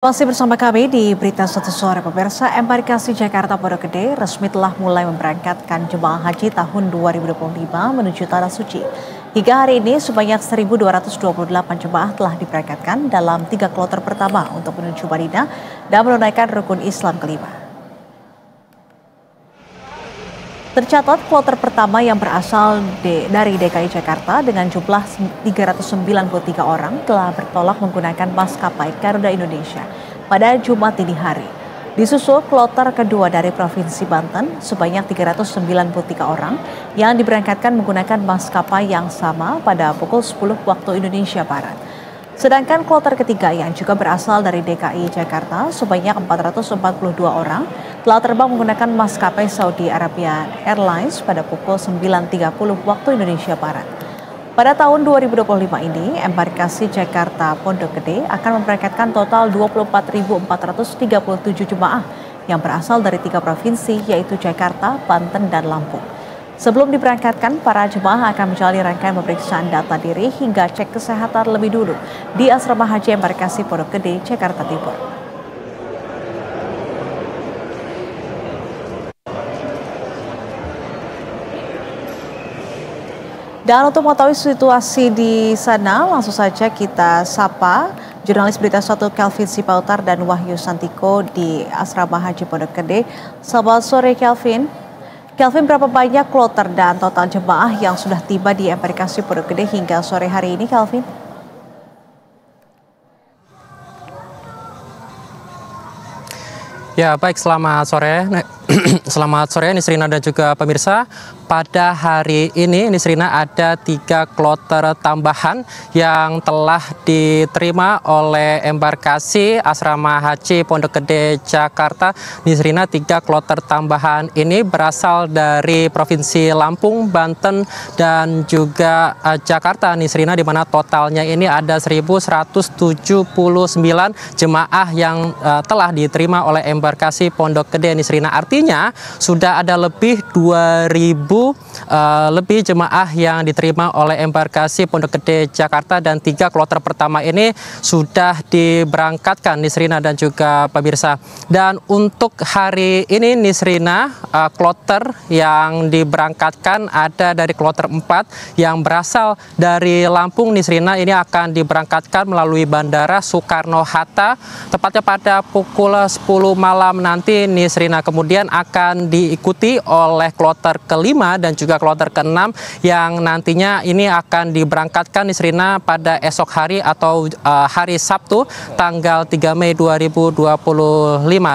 Masih bersama kami di Berita Satu Sore pemirsa, Embarkasi Jakarta Pondok Gede resmi telah mulai memberangkatkan jemaah haji tahun 2025 menuju Tanah Suci. Hingga hari ini sebanyak 1.228 jemaah telah diberangkatkan dalam 3 kloter pertama untuk menuju Madinah dan menunaikan rukun Islam kelima. Tercatat kloter pertama yang berasal dari DKI Jakarta dengan jumlah 393 orang telah bertolak menggunakan maskapai Garuda Indonesia pada Jumat dini hari. Disusul kloter kedua dari Provinsi Banten sebanyak 393 orang yang diberangkatkan menggunakan maskapai yang sama pada pukul 10 waktu Indonesia Barat. Sedangkan kloter ketiga yang juga berasal dari DKI Jakarta sebanyak 442 orang telah terbang menggunakan maskapai Saudi Arabia Airlines pada pukul 9.30 waktu Indonesia Barat. Pada tahun 2025 ini, Embarkasi Jakarta Pondok Gede akan memberangkatkan total 24.437 jemaah yang berasal dari 3 provinsi yaitu Jakarta, Banten, dan Lampung. Sebelum diberangkatkan, para jemaah akan menjalani rangkaian pemeriksaan data diri hingga cek kesehatan lebih dulu di Asrama Haji Embarkasi Pondok Gede, Jakarta Timur. Dan untuk mengetahui situasi di sana, langsung saja kita sapa jurnalis Berita Satu Kelvin Sipautar dan Wahyu Santiko di Asrama Haji Pondok Gede. Selamat sore Kelvin. Kelvin, berapa banyak kloter dan total jemaah yang sudah tiba di Embarkasi Pondok Gede hingga sore hari ini, Kelvin? Ya, baik, selamat sore. Selamat sore Nisrina dan juga pemirsa. Pada hari ini Nisrina ada 3 kloter tambahan yang telah diterima oleh Embarkasi Asrama Haji Pondok Gede Jakarta. Nisrina, 3 kloter tambahan ini berasal dari Provinsi Lampung, Banten, dan juga Jakarta. Nisrina, di mana totalnya ini ada 1.179 jemaah yang telah diterima oleh Embarkasi Pondok Gede. Nisrina, artinya sudah ada lebih 2.000 lebih jemaah yang diterima oleh Embarkasi Pondok Gede Jakarta, dan 3 kloter pertama ini sudah diberangkatkan Nisrina dan juga pemirsa. Dan untuk hari ini Nisrina, kloter yang diberangkatkan ada dari kloter 4 yang berasal dari Lampung. Nisrina, ini akan diberangkatkan melalui Bandara Soekarno-Hatta tepatnya pada pukul 10 malam nanti Nisrina. Kemudian akan diikuti oleh kloter kelima dan juga kloter ke-6 yang nantinya ini akan diberangkatkan Nisrina pada esok hari atau hari Sabtu tanggal 3 Mei 2025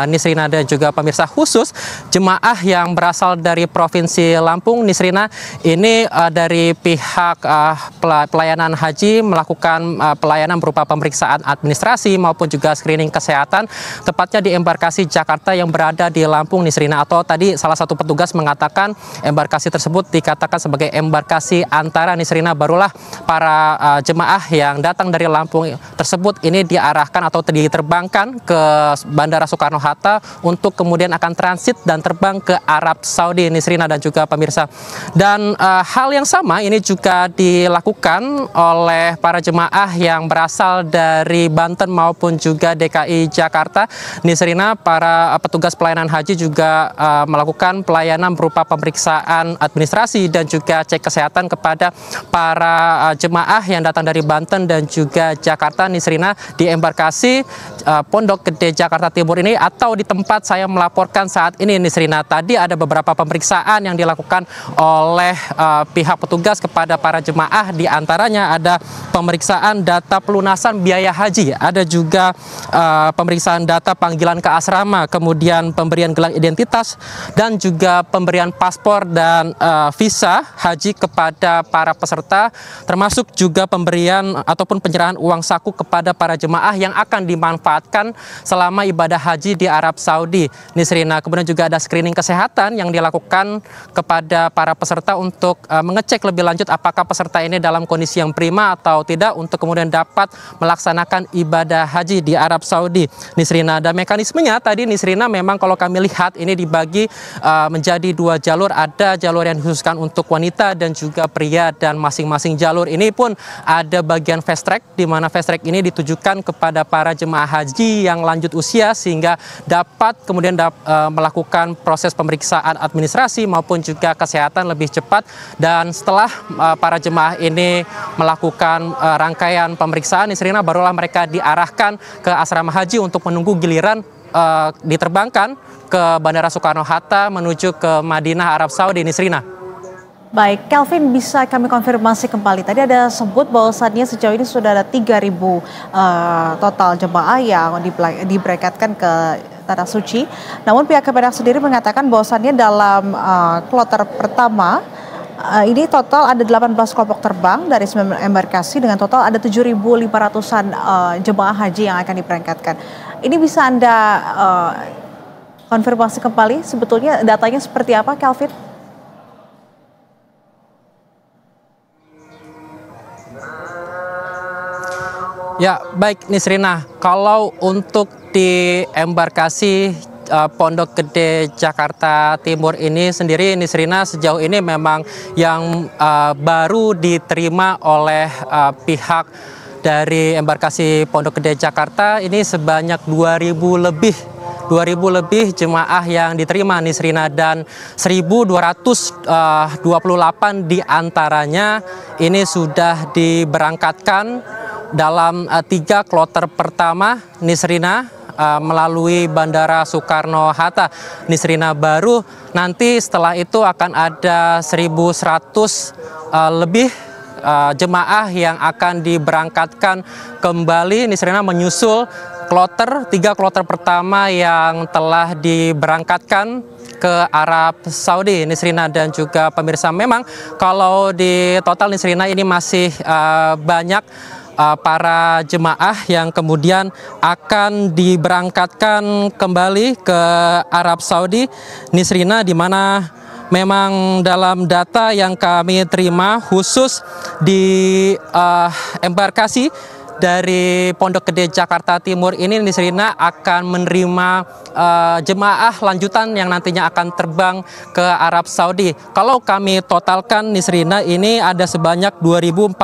Nisrina dan juga pemirsa. Khusus jemaah yang berasal dari Provinsi Lampung Nisrina, ini dari pihak pelayanan haji melakukan pelayanan berupa pemeriksaan administrasi maupun juga screening kesehatan tepatnya di Embarkasi Jakarta yang berada di Lampung Nisrina. Atau tadi salah satu petugas mengatakan embarkasi tersebut dikatakan sebagai embarkasi antara Nisrina. Barulah para jemaah yang datang dari Lampung tersebut ini diarahkan atau diterbangkan ke Bandara Soekarno-Hatta untuk kemudian akan transit dan terbang ke Arab Saudi Nisrina dan juga pemirsa. Dan hal yang sama ini juga dilakukan oleh para jemaah yang berasal dari Banten maupun juga DKI Jakarta Nisrina. Para petugas pelayanan haji juga melakukan pelayanan berupa pemeriksaan administrasi dan juga cek kesehatan kepada para jemaah yang datang dari Banten dan juga Jakarta Nisrina di Embarkasi Pondok Gede Jakarta Timur ini, atau di tempat saya melaporkan saat ini Nisrina. Tadi ada beberapa pemeriksaan yang dilakukan oleh pihak petugas kepada para jemaah, di antaranya ada pemeriksaan data pelunasan biaya haji, ada juga pemeriksaan data panggilan ke asrama, kemudian pemberian gelang identitas dan juga pemberian paspor dan visa haji kepada para peserta, termasuk juga pemberian ataupun penyerahan uang saku kepada para jemaah yang akan dimanfaatkan selama ibadah haji di Arab Saudi Nisrina. Kemudian juga ada screening kesehatan yang dilakukan kepada para peserta untuk mengecek lebih lanjut apakah peserta ini dalam kondisi yang prima atau tidak untuk kemudian dapat melaksanakan ibadah haji di Arab Saudi Nisrina. Dan mekanismenya tadi Nisrina, memang kalau kami lihat ini dibagi menjadi 2 jalur. Ada jalur yang dikhususkan untuk wanita dan juga pria, dan masing-masing jalur ini pun ada bagian fast track, di mana fast track ini ditujukan kepada para jemaah haji yang lanjut usia sehingga dapat kemudian melakukan proses pemeriksaan administrasi maupun juga kesehatan lebih cepat. Dan setelah para jemaah ini melakukan rangkaian pemeriksaan, Nisrina, barulah mereka diarahkan ke asrama haji untuk menunggu giliran diterbangkan ke Bandara Soekarno-Hatta menuju ke Madinah, Arab Saudi, Nisrina. Baik, Kelvin, bisa kami konfirmasi kembali. Tadi ada sebut bahwasannya sejauh ini sudah ada 3.000 total jemaah yang diberangkatkan ke Tanah Suci. Namun pihak Kemenak sendiri mengatakan bahwasannya dalam kloter pertama ini total ada 18 kelompok terbang dari 9 embarkasi dengan total ada 7.500-an jemaah haji yang akan diberangkatkan. Ini bisa Anda konfirmasi kembali sebetulnya datanya seperti apa, Kelvin? Ya, baik Nisrina, kalau untuk di embarkasi Pondok Gede Jakarta Timur ini sendiri, Nisrina, sejauh ini memang yang baru diterima oleh pihak dari embarkasi Pondok Gede Jakarta ini sebanyak 2.000 lebih jemaah yang diterima, Nisrina, dan 1.228 diantaranya ini sudah diberangkatkan dalam 3 kloter pertama, Nisrina, melalui Bandara Soekarno-Hatta, Nisrina. Baru nanti setelah itu akan ada 1.100 lebih jemaah yang akan diberangkatkan kembali, Nisrina, menyusul 3 kloter pertama yang telah diberangkatkan ke Arab Saudi, Nisrina, dan juga pemirsa. Memang kalau di total, Nisrina, ini masih banyak para jemaah yang kemudian akan diberangkatkan kembali ke Arab Saudi, Nisrina, di mana memang dalam data yang kami terima khusus di embarkasi dari Pondok Gede Jakarta Timur ini, Nisrina, akan menerima jemaah lanjutan yang nantinya akan terbang ke Arab Saudi. Kalau kami totalkan, Nisrina, ini ada sebanyak 2430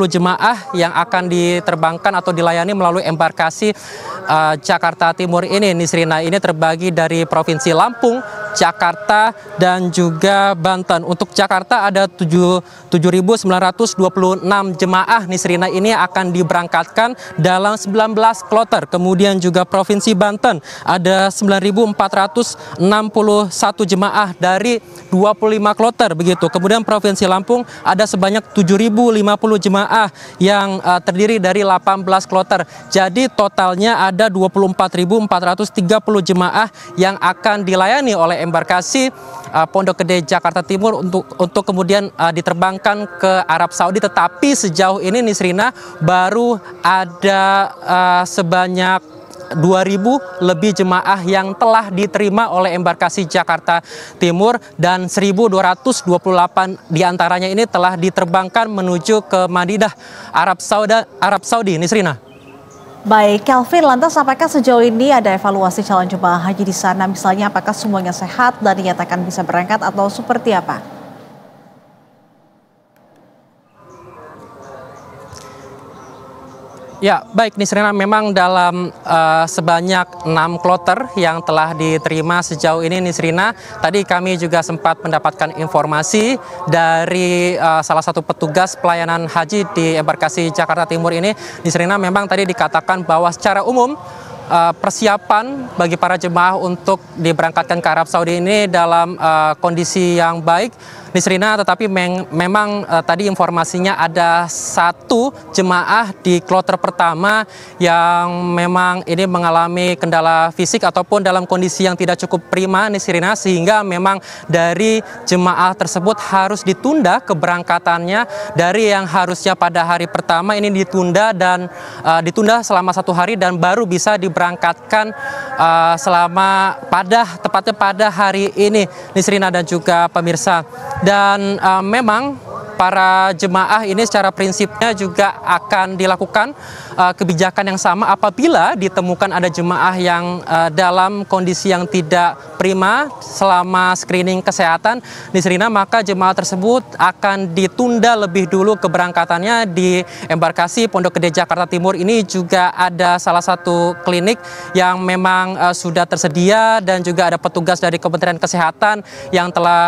jemaah yang akan diterbangkan atau dilayani melalui embarkasi Jakarta Timur ini, Nisrina. Ini terbagi dari Provinsi Lampung, Jakarta, dan juga Banten. Untuk Jakarta ada 7.926 jemaah, Nisrina, ini akan diberangkatkan dalam 19 kloter. Kemudian juga Provinsi Banten ada 9.461 jemaah dari 25 kloter begitu. Kemudian Provinsi Lampung ada sebanyak 7.050 jemaah yang terdiri dari 18 kloter. Jadi totalnya ada 24.430 jemaah yang akan dilayani oleh embarkasi Pondok Gede Jakarta Timur untuk kemudian diterbangkan ke Arab Saudi. Tetapi sejauh ini, Nisrina, baru ada sebanyak 2.000 lebih jemaah yang telah diterima oleh embarkasi Jakarta Timur, dan 1.228 diantaranya ini telah diterbangkan menuju ke Madinah, Arab Saudi, Nisrina. Baik, Kelvin, lantas apakah sejauh ini ada evaluasi calon jemaah haji di sana? Misalnya apakah semuanya sehat dan dinyatakan bisa berangkat atau seperti apa? Ya, baik Nisrina, memang dalam sebanyak 6 kloter yang telah diterima sejauh ini, Nisrina, tadi kami juga sempat mendapatkan informasi dari salah satu petugas pelayanan haji di embarkasi Jakarta Timur ini, Nisrina. Memang tadi dikatakan bahwa secara umum persiapan bagi para jemaah untuk diberangkatkan ke Arab Saudi ini dalam kondisi yang baik, Nisrina, tetapi memang tadi informasinya ada 1 jemaah di kloter pertama yang memang ini mengalami kendala fisik ataupun dalam kondisi yang tidak cukup prima, Nisrina, sehingga memang dari jemaah tersebut harus ditunda keberangkatannya. Dari yang harusnya pada hari pertama ini ditunda ditunda selama 1 hari dan baru bisa diberangkatkan tepatnya pada hari ini, Nisrina dan juga pemirsa. Dan memang para jemaah ini secara prinsipnya juga akan dilakukan kebijakan yang sama apabila ditemukan ada jemaah yang dalam kondisi yang tidak prima selama screening kesehatan Nisrina, maka jemaah tersebut akan ditunda lebih dulu keberangkatannya. Di embarkasi Pondok Gede Jakarta Timur ini juga ada salah satu klinik yang memang sudah tersedia dan juga ada petugas dari Kementerian Kesehatan yang telah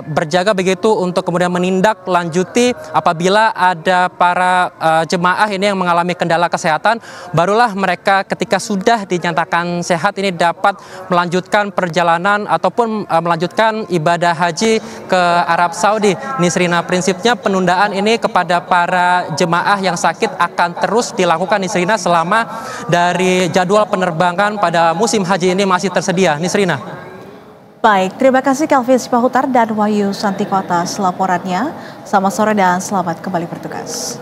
berjaga begitu untuk kemudian menindaklanjuti apabila ada para jemaah ini yang mengalami kendala kesehatan, barulah mereka ketika sudah dinyatakan sehat ini dapat melanjutkan perjalanan ataupun melanjutkan ibadah haji ke Arab Saudi. Nisrina, prinsipnya penundaan ini kepada para jemaah yang sakit akan terus dilakukan Nisrina selama dari jadwal penerbangan pada musim haji ini masih tersedia. Nisrina. Baik, terima kasih Kelvin Sipahutar dan Wahyu Santikota atas laporannya. Selamat sore dan selamat kembali bertugas.